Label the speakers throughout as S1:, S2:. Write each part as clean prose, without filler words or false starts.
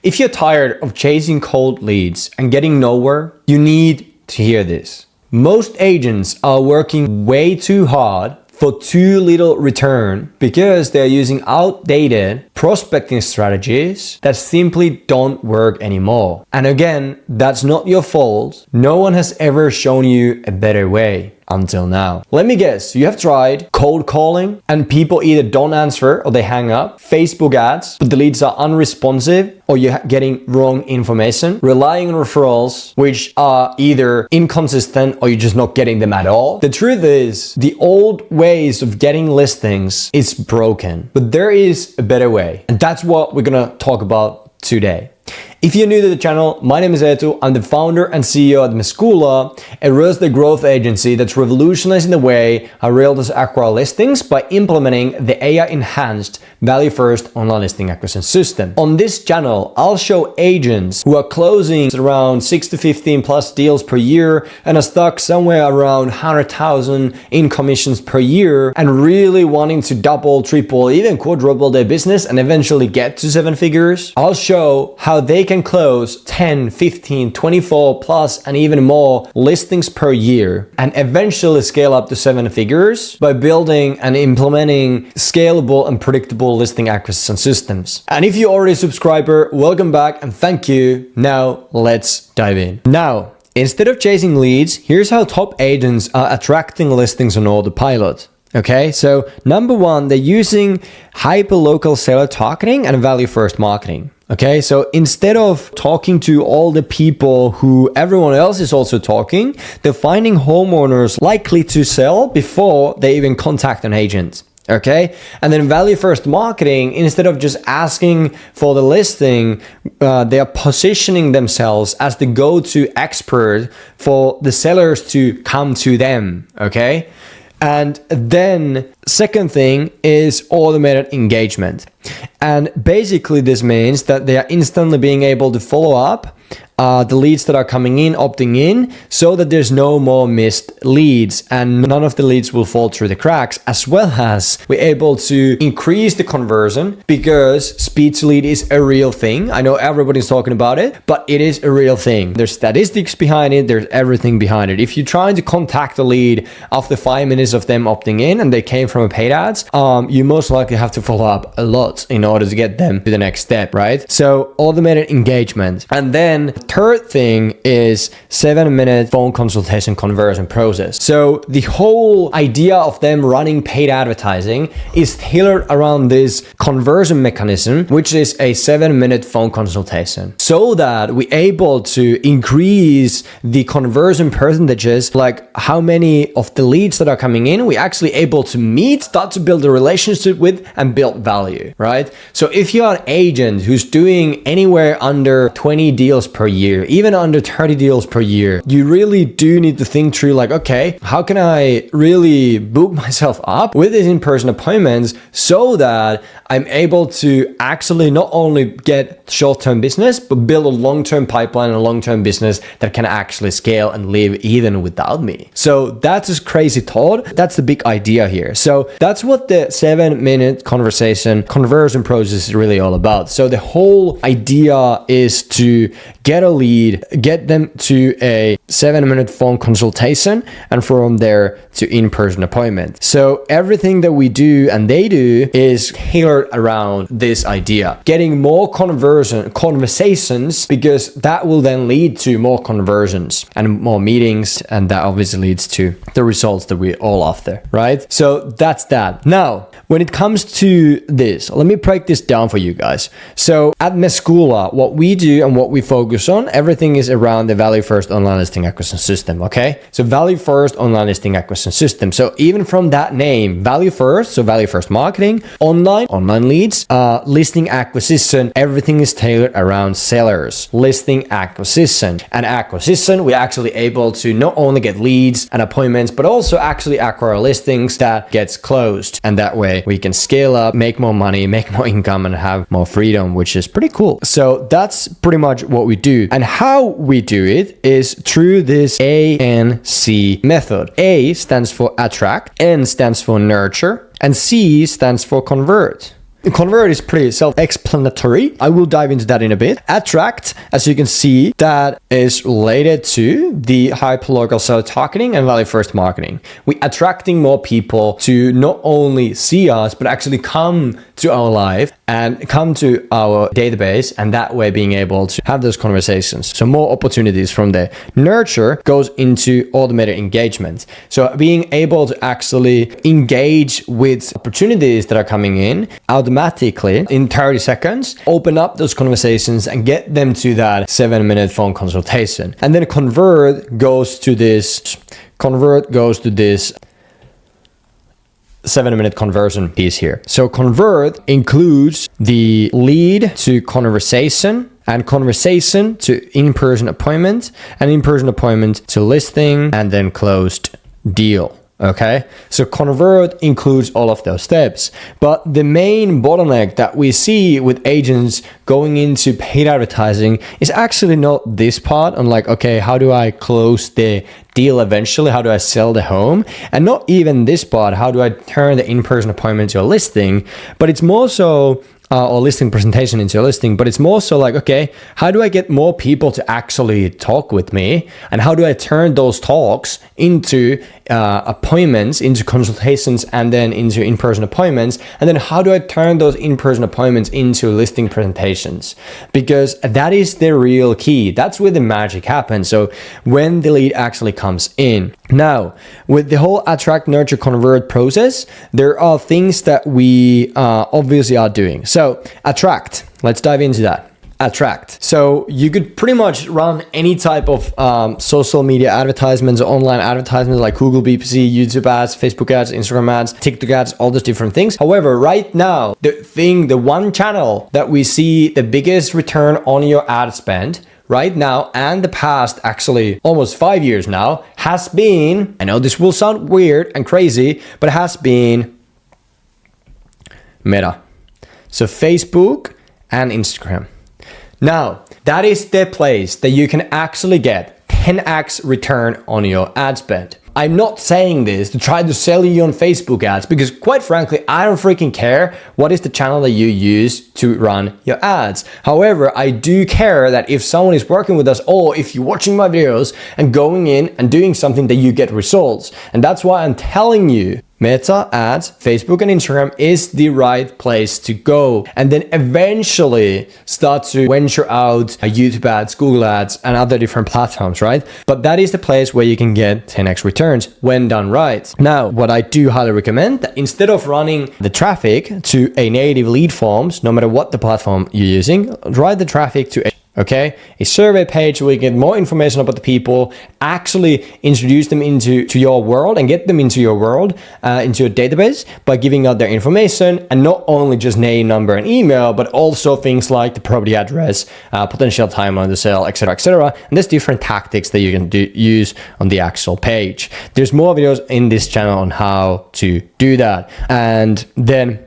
S1: If you're tired of chasing cold leads and getting nowhere, you need to hear this. Most agents are working way too hard for too little return because they're using outdated prospecting strategies that simply don't work anymore. And again, that's not your fault. No one has ever shown you a better way until now. Let me guess, you have tried cold calling and people either don't answer or they hang up, Facebook ads, but the leads are unresponsive or you're getting wrong information, relying on referrals, which are either inconsistent or you're just not getting them at all. The truth is, the old ways of getting listings is broken, but there is a better way. And that's what we're gonna talk about today. If you're new to the channel, my name is Eetu. I'm the founder and CEO at Mescoola, a real estate growth agency that's revolutionizing the way how realtors acquire listings by implementing the AI-enhanced Value First online listing acquisition system. On this channel, I'll show agents who are closing around 6 to 15 plus deals per year and are stuck somewhere around 100,000 in commissions per year and really wanting to double, triple, even quadruple their business and eventually get to 7 figures. I'll show how they can close 10, 15, 24 plus and even more listings per year and eventually scale up to 7 figures by building and implementing scalable and predictable listing acquisition systems. And if you're already a subscriber, welcome back and thank you. Now let's dive in. Now, instead of chasing leads, here's how top agents are attracting listings on autopilot. Okay, so number one, they're using hyper-local seller targeting and value first marketing. Okay, so instead of talking to all the people who everyone else is also talking, they're finding homeowners likely to sell before they even contact an agent. Okay, and then value first marketing, instead of just asking for the listing, they are positioning themselves as the go-to expert for the sellers to come to them. Okay. And then second thing is automated engagement. And basically this means that they are instantly being able to follow up the leads that are coming in, opting in, so that there's no more missed leads and none of the leads will fall through the cracks, as well as we're able to increase the conversion because speed to lead is a real thing. I know everybody's talking about it, but it is a real thing. There's statistics behind it. There's everything behind it. If you're trying to contact a lead after 5 minutes of them opting in and they came from a paid ads, you most likely have to follow up a lot in order to get them to the next step, right? So automated engagement. And then third thing is 7-minute phone consultation conversion process. So the whole idea of them running paid advertising is tailored around this conversion mechanism, which is a 7-minute phone consultation, so that we're able to increase the conversion percentages, like how many of the leads that are coming in, we're actually able to meet, start to build a relationship with and build value, right? So if you're an agent who's doing anywhere under 20 deals per year, even under 30 deals per year, you really do need to think through like, okay, how can I really book myself up with these in-person appointments so that I'm able to actually not only get short-term business, but build a long-term pipeline and a long-term business that can actually scale and live even without me. So that's a crazy thought. That's the big idea here. So that's what the 7-minute conversation conversion process is really all about. So the whole idea is to get a lead, get them to a 7-minute phone consultation, and from there to in-person appointment. So everything that we do and they do is tailored around this idea, getting more conversations, because that will then lead to more conversions and more meetings, and that obviously leads to the results that we're all after, right? So that's that. Now, when it comes to this, let me break this down for you guys. So at Mescoola, what we do and what we focus on, everything is around the Value First online listing acquisition system, okay? So Value First online listing acquisition system. So even from that name, Value First, so Value First marketing, online leads, listing acquisition, everything is tailored around sellers, listing acquisition. And acquisition, we're actually able to not only get leads and appointments, but also actually acquire listings that gets closed. And that way we can scale up, make more money, make more income, and have more freedom, which is pretty cool. So that's pretty much what we do. And how we do it is through this ANC method. A stands for attract, N stands for nurture, and C stands for convert. Convert is pretty self-explanatory. I will dive into that in a bit. Attract, as you can see, that is related to the hyperlocal sales targeting and value first marketing. We're attracting more people to not only see us, but actually come to our live and come to our database, and that way being able to have those conversations. So more opportunities from there. Nurture goes into automated engagement. So being able to actually engage with opportunities that are coming in automatically in 30 seconds, open up those conversations and get them to that 7-minute phone consultation. And then convert goes to this 7-minute conversion piece here. So convert includes the lead to conversation, and conversation to in-person appointment, and in-person appointment to listing, and then closed deal. Okay, so convert includes all of those steps. But the main bottleneck that we see with agents going into paid advertising is actually not this part on like, okay, how do I close the deal eventually? How do I sell the home? And not even this part, how do I turn the in-person appointment to a listing? But it's more so or listing presentation into a listing, but it's more so like, okay, how do I get more people to actually talk with me? And how do I turn those talks into appointments, into consultations, and then into in-person appointments? And then how do I turn those in-person appointments into listing presentations? Because that is the real key. That's where the magic happens. So when the lead actually comes in. Now, with the whole attract, nurture, convert process, there are things that we obviously are doing. So attract, let's dive into that. Attract. So you could pretty much run any type of social media advertisements or online advertisements like Google PPC, YouTube ads, Facebook ads, Instagram ads, TikTok ads, all those different things. However, right now, the one channel that we see the biggest return on your ad spend right now and the past, actually almost 5 years now, has been, I know this will sound weird and crazy, but it has been Meta. So Facebook and Instagram. Now, that is the place that you can actually get 10x return on your ad spend. I'm not saying this to try to sell you on Facebook ads because quite frankly, I don't freaking care what is the channel that you use to run your ads. However, I do care that if someone is working with us or if you're watching my videos and going in and doing something that you get results. And that's why I'm telling you, Meta ads, Facebook and Instagram is the right place to go. And then eventually start to venture out YouTube ads, Google ads, and other different platforms, right? But that is the place where you can get 10x returns when done right. Now, what I do highly recommend that instead of running the traffic to a native lead forms, no matter what the platform you're using, drive the traffic to a survey page where you get more information about the people, actually introduce them into your world and get them into your world, into your database by giving out their information, and not only just name, number, and email, but also things like the property address, potential timeline to sell, etc., etc. And there's different tactics that you can use on the actual page. There's more videos in this channel on how to do that. And then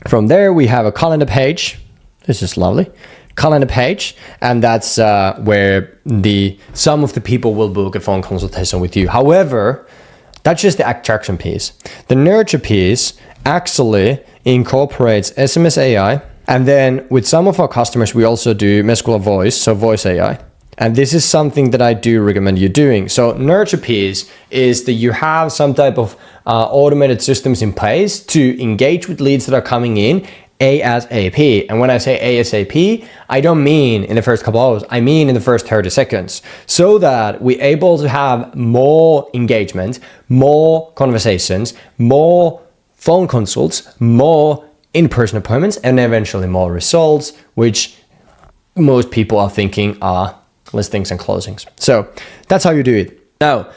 S1: from there, we have a calendar page. This is lovely. Calendar page, and that's where some of the people will book a phone consultation with you. However, that's just the attraction piece. The nurture piece actually incorporates SMS AI, and then with some of our customers, we also do Mescula Voice, so Voice AI. And this is something that I do recommend you doing. So nurture piece is that you have some type of automated systems in place to engage with leads that are coming in ASAP. And when I say ASAP, I don't mean in the first couple hours, I mean in the first 30 seconds, so that we're able to have more engagement, more conversations, more phone consults, more in-person appointments, and eventually more results, which most people are thinking are listings and closings. So that's how you do it. Now,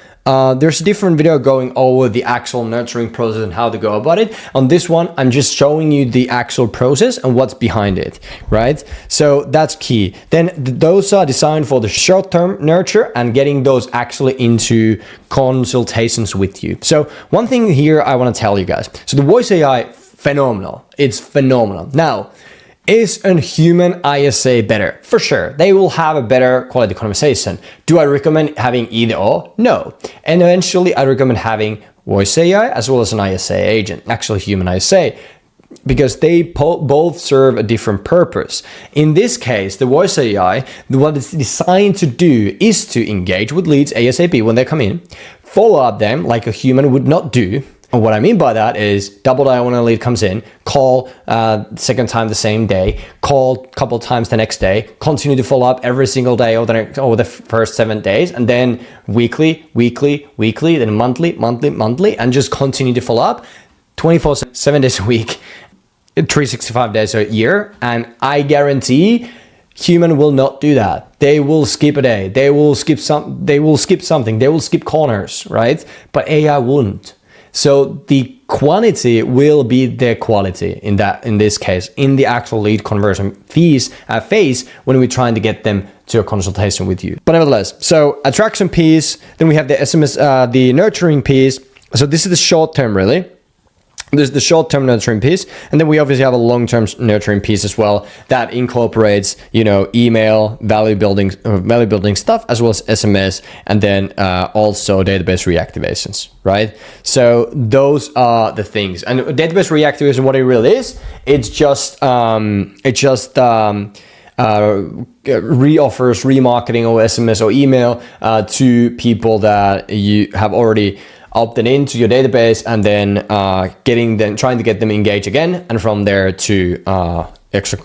S1: there's a different video going over the actual nurturing process and how to go about it. On this one, I'm just showing you the actual process and what's behind it, right? So that's key. Then those are designed for the short-term nurture and getting those actually into consultations with you. So one thing here I want to tell you guys. So the Voice AI, phenomenal. It's phenomenal. Now, is a human ISA better? For sure. They will have a better quality conversation. Do I recommend having either or? No. And eventually I recommend having Voice AI as well as an ISA agent, actually human ISA. because they both serve a different purpose. In this case, the voice AI, what it's designed to do is to engage with leads ASAP when they come in, follow up them like a human would not do. And what I mean by that is double dial when a lead comes in, call second time the same day, call a couple times the next day, continue to follow up every single day over the first 7 days, and then weekly, then monthly, and just continue to follow up 7 days a week, 365 days a year. And I guarantee human will not do that. They will skip a day. They will skip something. They will skip corners, right? But AI wouldn't. So the quantity will be the quality in this case, in the actual lead conversion phase when we're trying to get them to a consultation with you. But nevertheless, so attraction piece, then we have the SMS, the nurturing piece. So this is the short term really. There's the short-term nurturing piece, and then we obviously have a long-term nurturing piece as well that incorporates, email, value building stuff, as well as SMS, and then also database reactivations, right? So those are the things. And database reactivation, what it really is, it's just reoffers, remarketing, or SMS or email to people that you have already opted into your database, and then trying to get them engaged again, and from there to extra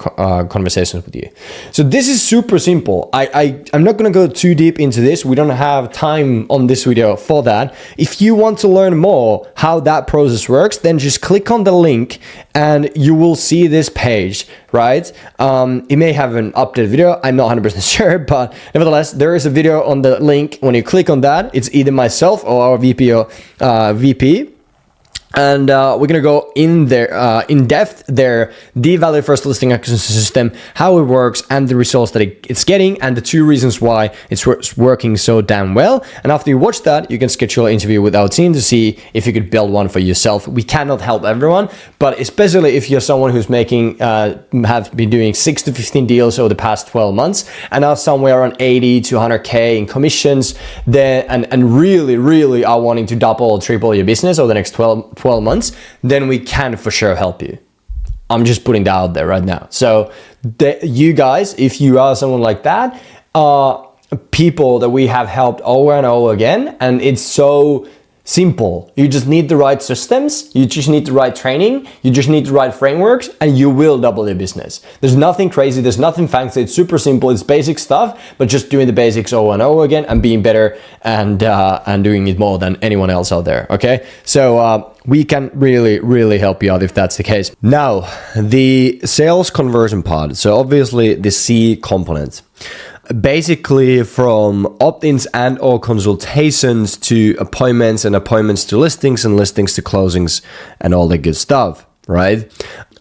S1: conversations with you. So this is super simple. I'm not going to go too deep into this. We don't have time on this video for that. If you want to learn more how that process works, then just click on the link and you will see this page, right? It may have an updated video. I'm not 100% sure, but nevertheless, there is a video on the link. When you click on that, it's either myself or our VP. And we're gonna go in there in depth there, the value first listing acquisition system, how it works, and the results that it's getting, and the 2 reasons why it's working so damn well. And after you watch that, you can schedule an interview with our team to see if you could build one for yourself. We cannot help everyone, but especially if you're someone who's making have been doing 6 to 15 deals over the past 12 months and are somewhere around 80 to 100k in commissions, then and really are wanting to double or triple your business over the next 12 months, then we can for sure help you. I'm just putting that out there right now. So you guys, if you are someone like that, people that we have helped over and over again, and it's so simple. You just need the right systems, you just need the right training, you just need the right frameworks, and you will double your business. There's nothing crazy, there's nothing fancy, it's super simple, it's basic stuff, but just doing the basics over and over again and being better and doing it more than anyone else out there, okay? So we can really help you out if that's the case. Now, the sales conversion part. So obviously the C component. Basically from opt-ins and or consultations to appointments, and appointments to listings, and listings to closings, and all that good stuff, right?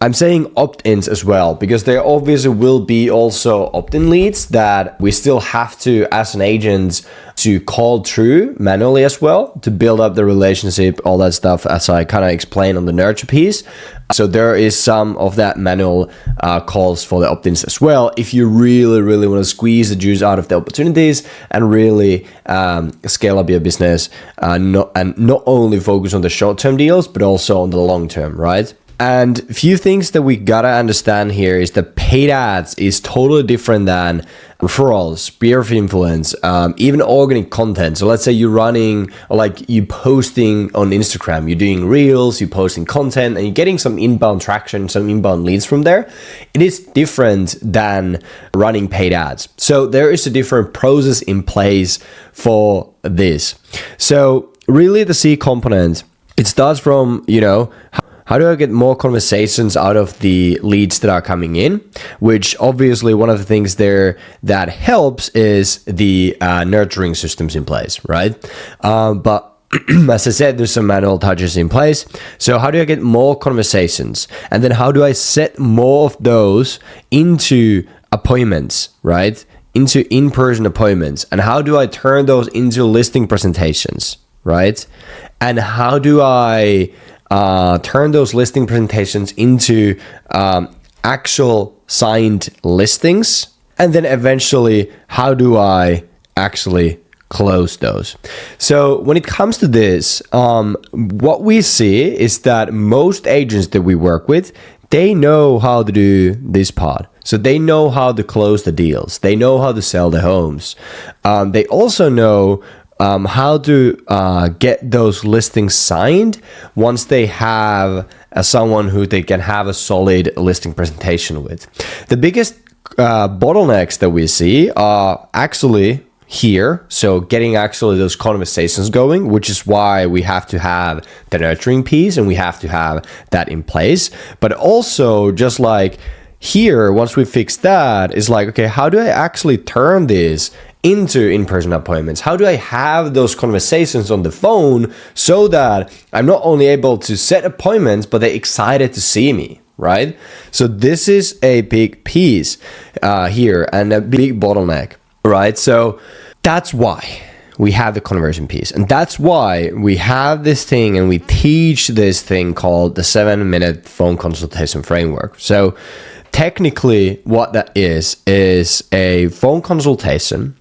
S1: I'm saying opt-ins as well because there obviously will be also opt-in leads that we still have to, as an agent, to call through manually as well to build up the relationship, all that stuff, as I kind of explained on the nurture piece. So there is some of that manual calls for the opt-ins as well if you really want to squeeze the juice out of the opportunities and really scale up your business, and not only focus on the short-term deals but also on the long-term, right? And a few things that we gotta understand here is that paid ads is totally different than referrals, sphere of influence, even organic content. So let's say you're running, or like you posting on Instagram, you're doing reels, you're posting content, and you're getting some inbound traction, some inbound leads from there. It is different than running paid ads. So there is a different process in place for this. So really the C component, it starts from, how do I get more conversations out of the leads that are coming in? Which obviously one of the things there that helps is the nurturing systems in place, right? But as I said, there's some manual touches in place. So how do I get more conversations? And then how do I set more of those into appointments, right? Into in-person appointments? And how do I turn those into listing presentations, right? And how do I turn those listing presentations into actual signed listings? And then eventually, how do I actually close those. So when it comes to this, what we see is that most agents that we work with, they know how to do this part. So they know how to close the deals. They know how to sell the homes. They also know how to get those listings signed once they have someone who they can have a solid listing presentation with. The biggest bottlenecks that we see are actually here. So getting actually those conversations going, which is why we have to have the nurturing piece and we have to have that in place. But also just like here, once we fix that, it's like, okay, how do I actually turn this into in-person appointments? How do I have those conversations on the phone so that I'm not only able to set appointments, but they're excited to see me, right? So this is a big piece here and a big bottleneck, right? So that's why we have the conversion piece. And that's why we have this thing and we teach this thing called the 7-minute phone consultation framework. So technically what that is a phone consultation.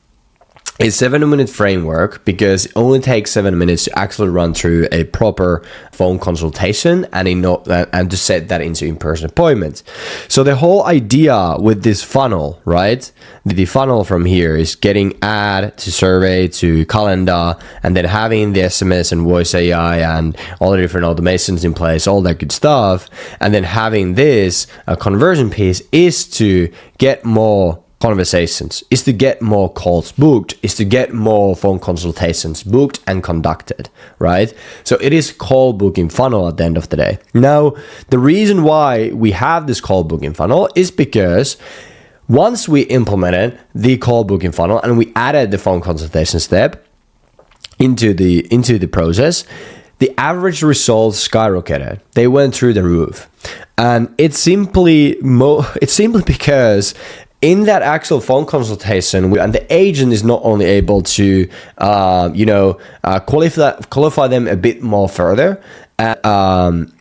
S1: It's 7-minute framework because it only takes 7 minutes to actually run through a proper phone consultation and to set that into in-person appointments. So the whole idea with this funnel, right? The funnel from here is getting ad to survey to calendar and then having the SMS and voice AI and all the different automations in place, all that good stuff. And then having this conversion piece is to get more conversations, is to get more calls booked, is to get more phone consultations booked and conducted, right? So it is call booking funnel at the end of the day. Now, the reason why we have this call booking funnel is because once we implemented the call booking funnel and we added the phone consultation step into the process, the average results skyrocketed. They went through the roof. And it's simply because in that actual phone consultation, and the agent is not only able to, qualify them a bit more further, and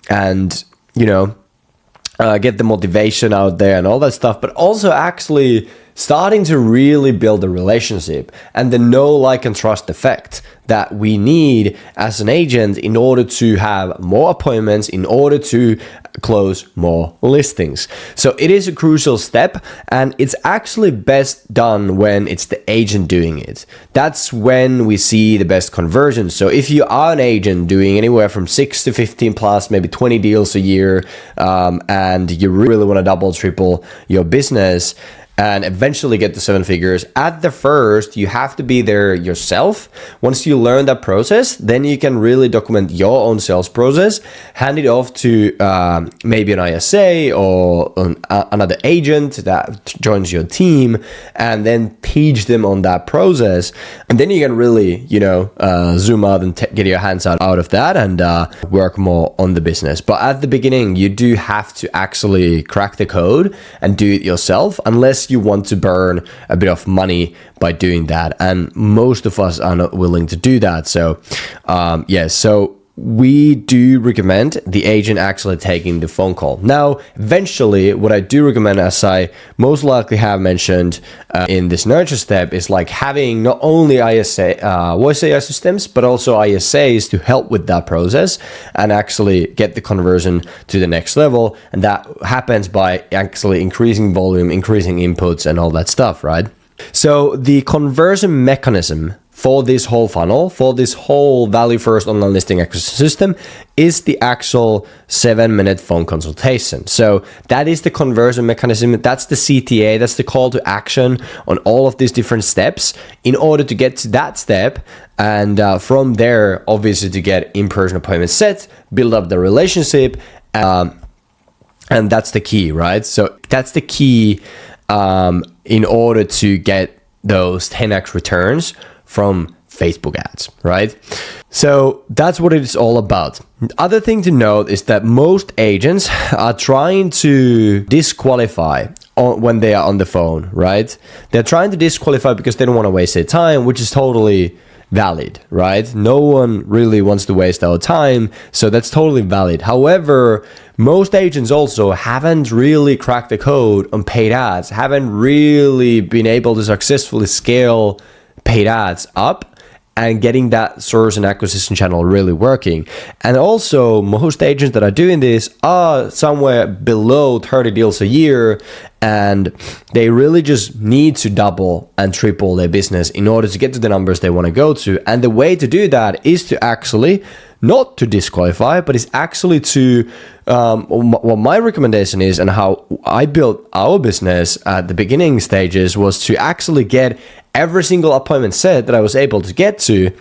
S1: get the motivation out there and all that stuff, but also actually starting to really build a relationship and the know, like, and trust effect that we need as an agent in order to have more appointments, in order to close more listings. So it is a crucial step, and it's actually best done when it's the agent doing it. That's when we see the best conversion. So if you are an agent doing anywhere from 6 to 15 plus, maybe 20 deals a year, and you really want to double, triple your business, and eventually get to 7 figures, at the first, you have to be there yourself. Once you learn that process, then you can really document your own sales process, hand it off to maybe an ISA or another agent that joins your team, and then teach them on that process. And then you can really, zoom out and get your hands out of that and work more on the business. But at the beginning, you do have to actually crack the code and do it yourself, unless you want to burn a bit of money by doing that, and most of us are not willing to do that. So so we do recommend the agent actually taking the phone call. Now, eventually, what I do recommend, as I most likely have mentioned in this nurture step, is like having not only ISA, voice AI systems, but also ISAs to help with that process and actually get the conversion to the next level. And that happens by actually increasing volume, increasing inputs, and all that stuff, right? So the conversion mechanism for this whole funnel, for this whole value first online listing acquisition system, is the actual 7-minute phone consultation. So that is the conversion mechanism. That's the CTA. That's the call to action on all of these different steps in order to get to that step. And from there, obviously, to get in-person appointments set, build up the relationship. And that's the key, right? So that's the key in order to get those 10x returns from Facebook ads, right? So that's what it's all about. Other thing to note is that most agents are trying to disqualify when they are on the phone, right? They're trying to disqualify because they don't want to waste their time, which is totally valid, right? No one really wants to waste our time, so that's totally valid. However, most agents also haven't really cracked the code on paid ads, haven't really been able to successfully scale paid ads up and getting that source and acquisition channel really working. And also, most agents that are doing this are somewhere below 30 deals a year, and they really just need to double and triple their business in order to get to the numbers they want to go to. And the way to do that is to actually not to disqualify, but it's actually to what my recommendation is, and how I built our business at the beginning stages, was to actually get every single appointment set that I was able to get to,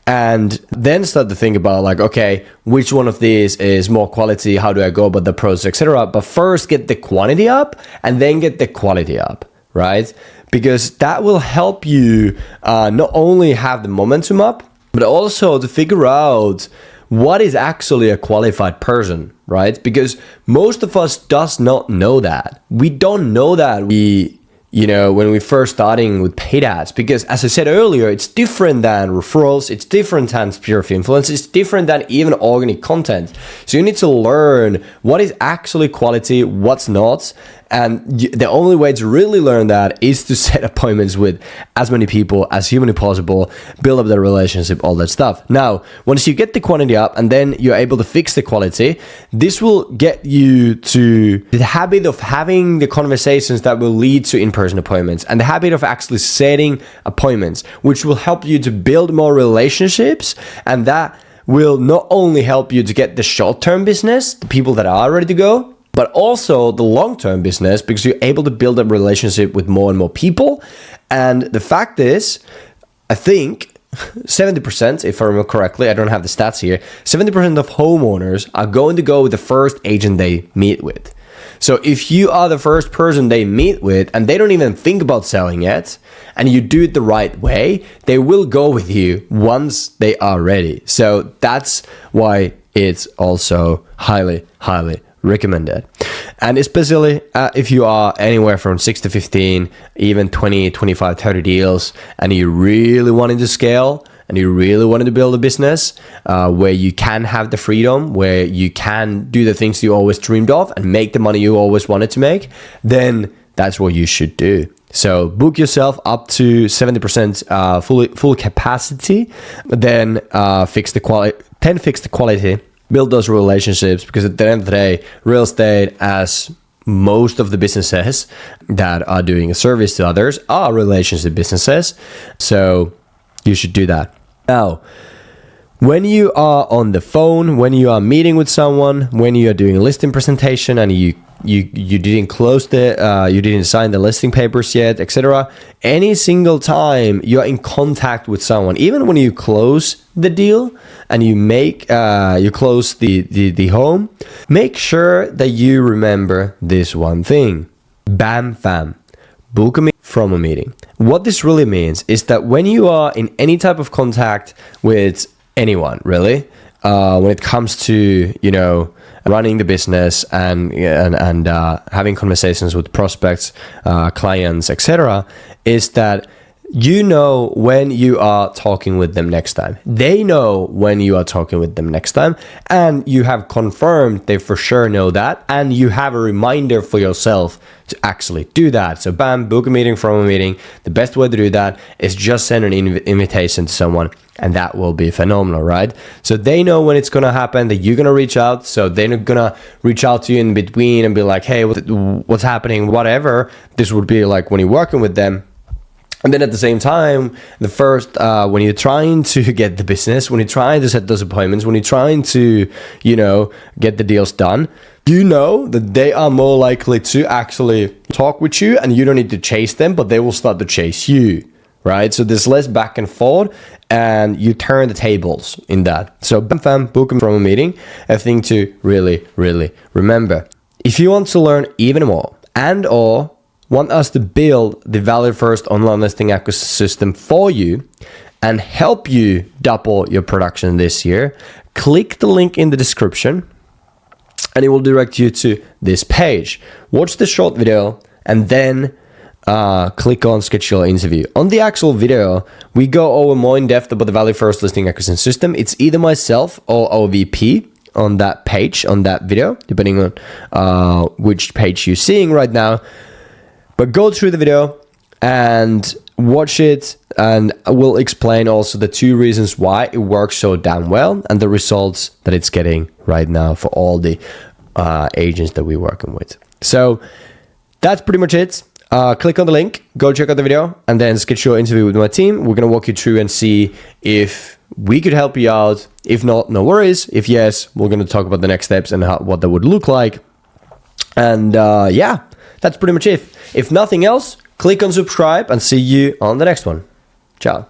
S1: and then start to think about like, okay, which one of these is more quality, how do I go about the process, etc. But first get the quantity up and then get the quality up, right? Because that will help you not only have the momentum up, but also to figure out what is actually a qualified person, right? Because most of us does not know that. We don't know that when we first starting with paid ads, because as I said earlier, it's different than referrals, it's different than sphere of influence, it's different than even organic content. So you need to learn what is actually quality, what's not. And the only way to really learn that is to set appointments with as many people as humanly possible, build up the relationship, all that stuff. Now, once you get the quantity up and then you're able to fix the quality, this will get you to the habit of having the conversations that will lead to in-person appointments, and the habit of actually setting appointments, which will help you to build more relationships. And that will not only help you to get the short-term business, the people that are ready to go, but also the long-term business, because you're able to build a relationship with more and more people. And the fact is, I think 70%, if I remember correctly, I don't have the stats here, 70% of homeowners are going to go with the first agent they meet with. So if you are the first person they meet with and they don't even think about selling yet, and you do it the right way, they will go with you once they are ready. So that's why it's also highly, highly recommended. And especially if you are anywhere from 6 to 15, even 20, 25, 30 deals, and you really wanted to scale, and you really wanted to build a business where you can have the freedom, where you can do the things you always dreamed of and make the money you always wanted to make, then that's what you should do. So book yourself up to 70% full capacity, then fix the quality, build those relationships, because at the end of the day, real estate, as most of the businesses that are doing a service to others, are relationship businesses. So you should do that. Now, when you are on the phone, when you are meeting with someone, when you are doing a listing presentation and you didn't close you didn't sign the listing papers yet, etc. Any single time you are in contact with someone, even when you close the deal and you close the home, make sure that you remember this one thing: bam, fam, book a meeting from a meeting. What this really means is that when you are in any type of contact with anyone, really, when it comes to running the business and having conversations with prospects, clients, etc., is that you know when you are talking with them next time. They know when you are talking with them next time, and you have confirmed they for sure know that, and you have a reminder for yourself to actually do that. So bam, book a meeting from a meeting. The best way to do that is just send an invitation to someone, and that will be phenomenal, right? So they know when it's gonna happen, that you're gonna reach out. So they're not gonna reach out to you in between and be like, hey, what's happening, whatever. This would be like when you're working with them. And then at the same time, the first, when you're trying to get the business, when you're trying to set those appointments, when you're trying to, get the deals done, you know that they are more likely to actually talk with you, and you don't need to chase them, but they will start to chase you, right? So there's less back and forth, and you turn the tables in that. So bam, fam, book them from a meeting, a thing to really, really remember. If you want to learn even more and/or want us to build the Value First online listing acquisition system for you and help you double your production this year, click the link in the description and it will direct you to this page. Watch the short video and then click on schedule interview. On the actual video, we go over more in depth about the Value First listing acquisition system. It's either myself or our VP on that page, on that video, depending on which page you're seeing right now. But go through the video, and watch it, and I will explain also the 2 reasons why it works so damn well and the results that it's getting right now for all the agents that we're working with. So that's pretty much it. Click on the link, go check out the video, and then schedule an interview with my team. We're going to walk you through and see if we could help you out. If not, no worries. If yes, we're going to talk about the next steps and what that would look like. And yeah, that's pretty much it. If nothing else, click on subscribe and see you on the next one. Ciao.